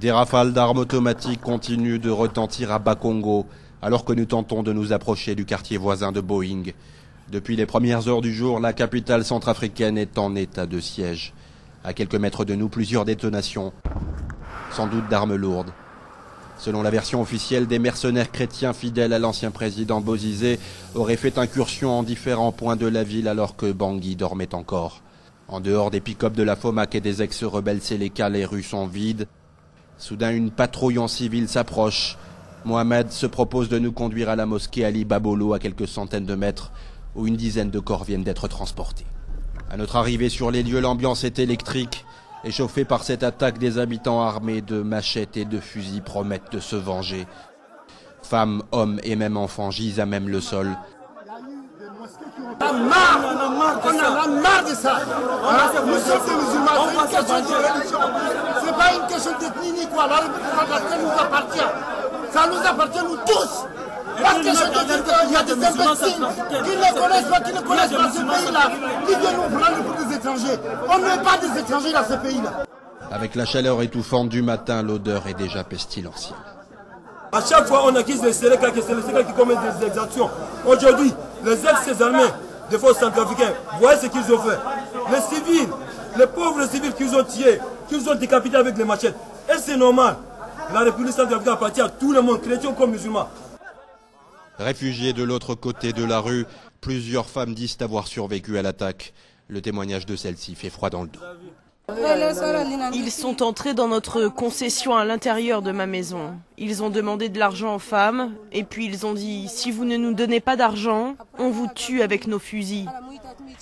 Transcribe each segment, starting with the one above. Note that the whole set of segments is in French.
Des rafales d'armes automatiques continuent de retentir à Bakongo, alors que nous tentons de nous approcher du quartier voisin de Boing. Depuis les premières heures du jour, la capitale centrafricaine est en état de siège. À quelques mètres de nous, plusieurs détonations, sans doute d'armes lourdes. Selon la version officielle, des mercenaires chrétiens fidèles à l'ancien président Bozizé auraient fait incursion en différents points de la ville alors que Bangui dormait encore. En dehors des pick-up de la FOMAC et des ex-rebelles Séléka, les rues sont vides. Soudain, une patrouille en civil s'approche. Mohamed se propose de nous conduire à la mosquée Ali Babolo, à quelques centaines de mètres, où une dizaine de corps viennent d'être transportés. À notre arrivée sur les lieux, l'ambiance est électrique. Échauffés par cette attaque, des habitants armés de machettes et de fusils promettent de se venger. Femmes, hommes et même enfants gisent à même le sol. On a marre de ça. Nous sommes des musulmans, c'est une question de religion. C'est pas une question d'ethnie ni quoi. La République nous appartient. Ça nous appartient nous tous. Pas question de dire qu'il y a des imbéciles qui ne connaissent pas ce pays-là, qui viennent nous prendre pour des étrangers. On n'est pas des étrangers dans ce pays-là. Avec la chaleur étouffante du matin, l'odeur est déjà pestilentielle. À chaque fois, on accuse les Séléka, que c'est les Séléka qui commettent des exactions. Aujourd'hui, les ex-armées des forces centrafricaines, voyez ce qu'ils ont fait. Les civils, les pauvres civils qu'ils ont tués, qu'ils ont décapités avec les machettes. Et c'est normal. La République centrafricaine appartient à tout le monde, chrétien comme musulman. Réfugiés de l'autre côté de la rue, plusieurs femmes disent avoir survécu à l'attaque. Le témoignage de celle-ci fait froid dans le dos. Ils sont entrés dans notre concession à l'intérieur de ma maison. Ils ont demandé de l'argent aux femmes et puis ils ont dit « Si vous ne nous donnez pas d'argent, on vous tue avec nos fusils ».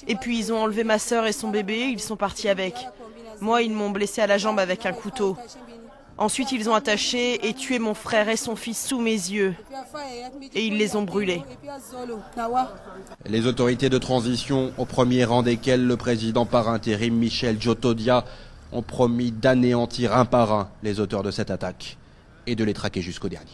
Et puis ils ont enlevé ma sœur et son bébé, ils sont partis avec. Moi, ils m'ont blessé à la jambe avec un couteau. Ensuite, ils ont attaché et tué mon frère et son fils sous mes yeux. Et ils les ont brûlés. Les autorités de transition, au premier rang desquelles le président par intérim Michel Djotodia, ont promis d'anéantir un par un les auteurs de cette attaque et de les traquer jusqu'au dernier.